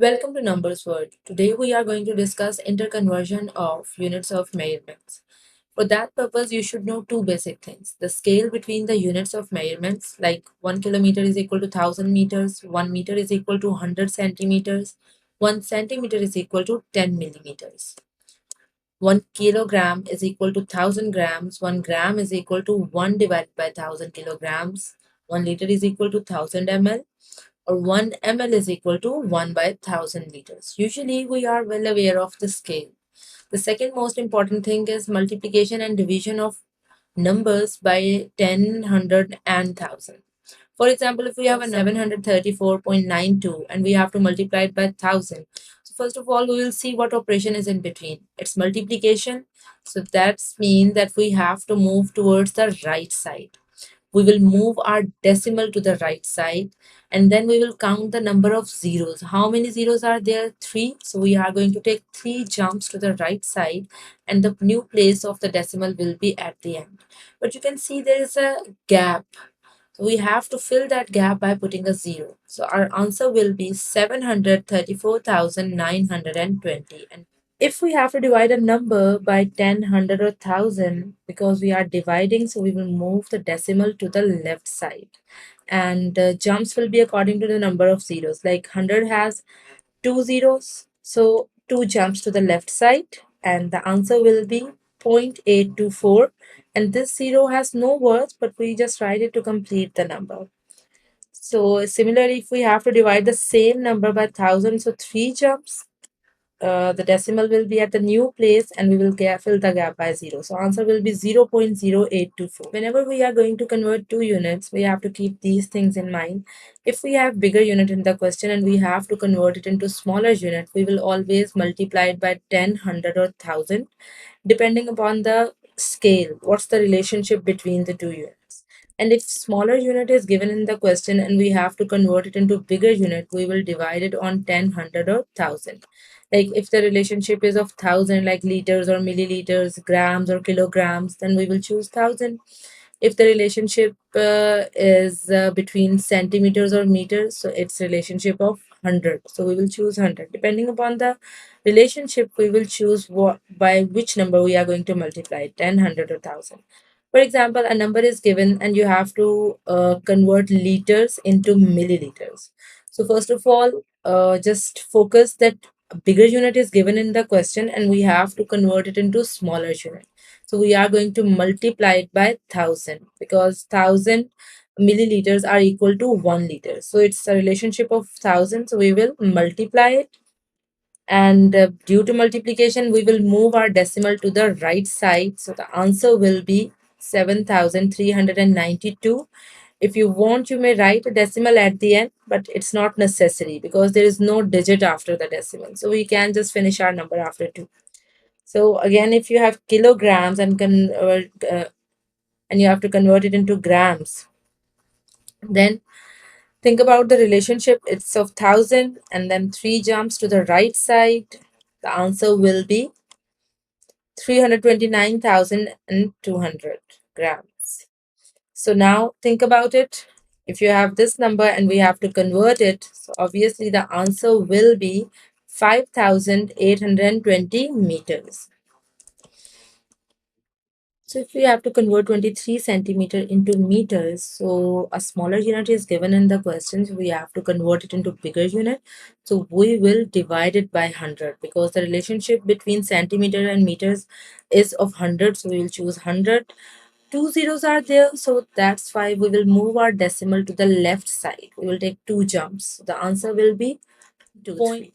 Welcome to Numbers World. Today we are going to discuss interconversion of units of measurements. For that purpose, you should know two basic things. The scale between the units of measurements, like 1 kilometer is equal to 1000 meters, 1 meter is equal to 100 centimeters, 1 centimeter is equal to 10 millimeters. 1 kilogram is equal to 1000 grams, 1 gram is equal to 1 divided by 1000 kilograms, 1 liter is equal to 1000 ml, or 1 ml is equal to 1 by 1000 liters. Usually, we are well aware of the scale. The second most important thing is multiplication and division of numbers by 10, 100, and 1000. For example, if we have a 734.92 and we have to multiply it by 1000. So first of all, we will see what operation is in between. It's multiplication. So that means that we have to move towards the right side. We will move our decimal to the right side, and then we will count the number of zeros. How many zeros are there? 3. So we are going to take 3 jumps to the right side, and the new place of the decimal will be at the end. But you can see there is a gap. So we have to fill that gap by putting a 0. So our answer will be 734,920. And if we have to divide a number by 10, 100, or 1000, because we are dividing, so we will move the decimal to the left side. And jumps will be according to the number of zeros. Like 100 has 2 zeros, so 2 jumps to the left side, and the answer will be 0.824. And this 0 has no words, but we just write it to complete the number. So similarly, if we have to divide the same number by 1000, so 3 jumps, the decimal will be at the new place, and we will fill the gap by 0. So answer will be 0.0824. Whenever we are going to convert two units, we have to keep these things in mind. If we have bigger unit in the question and we have to convert it into smaller unit, we will always multiply it by 10, 100, or 1000, depending upon the scale. What's the relationship between the two units? And if smaller unit is given in the question and we have to convert it into bigger unit, we will divide it on 10, 100, or 1000. Like if the relationship is of 1000, like liters or milliliters, grams or kilograms, then we will choose 1000. If the relationship is between centimeters or meters, so it's relationship of 100, so we will choose 100. Depending upon the relationship, we will choose by which number we are going to multiply, 10, 100, or 1000. For example, a number is given and you have to convert liters into milliliters. So first of all, just focus that a bigger unit is given in the question and we have to convert it into smaller unit. So we are going to multiply it by 1000, because 1000 milliliters are equal to 1 liter. So it's a relationship of 1000. So we will multiply it, and due to multiplication, we will move our decimal to the right side. So the answer will be 7,392. If you want, you may write a decimal at the end, but it's not necessary because there is no digit after the decimal. So we can just finish our number after 2. So again, if you have kilograms and and you have to convert it into grams, then think about the relationship. It's of 1000 and then 3 jumps to the right side. The answer will be 329,200 grams. So now think about it. If you have this number and we have to convert it, so obviously the answer will be 5,820 meters. So if we have to convert 23 centimeter into meters, so a smaller unit is given in the question, so we have to convert it into bigger unit. So we will divide it by 100, because the relationship between centimeter and meters is of 100. So we will choose 100. 2 zeros are there, so that's why we will move our decimal to the left side. We will take 2 jumps. The answer will be 2.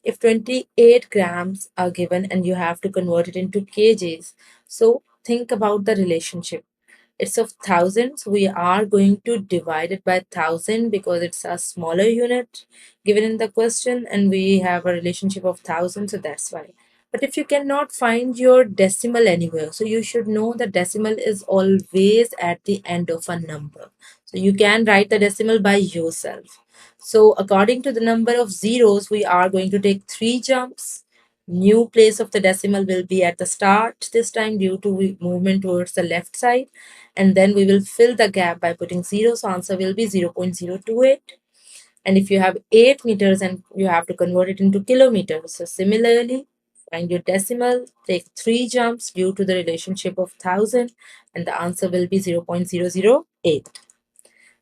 If 28 grams are given and you have to convert it into kgs, so think about the relationship. It's of thousands. We are going to divide it by 1000 because it's a smaller unit given in the question and we have a relationship of 1000, so that's why. But if you cannot find your decimal anywhere, so you should know the decimal is always at the end of a number. So you can write the decimal by yourself. So according to the number of zeros, we are going to take 3 jumps. New place of the decimal will be at the start this time due to movement towards the left side. And then we will fill the gap by putting 0. So answer will be 0.028. And if you have 8 meters and you have to convert it into kilometers, so similarly, find your decimal, take 3 jumps due to the relationship of 1000, and the answer will be 0.008.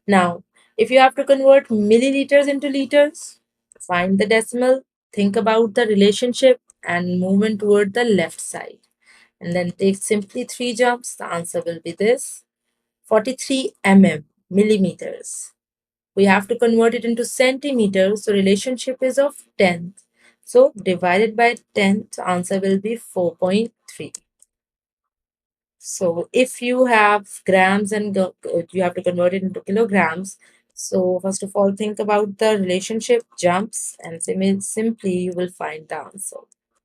Now, if you have to convert milliliters into liters, find the decimal, think about the relationship, and movement toward the left side. And then take simply 3 jumps. The answer will be this 43 millimeters. We have to convert it into centimeters. So relationship is of tenth. So divided by 10, the answer will be 4.3. So if you have grams and you have to convert it into kilograms. So first of all, think about the relationship jumps and simply you will find the answer.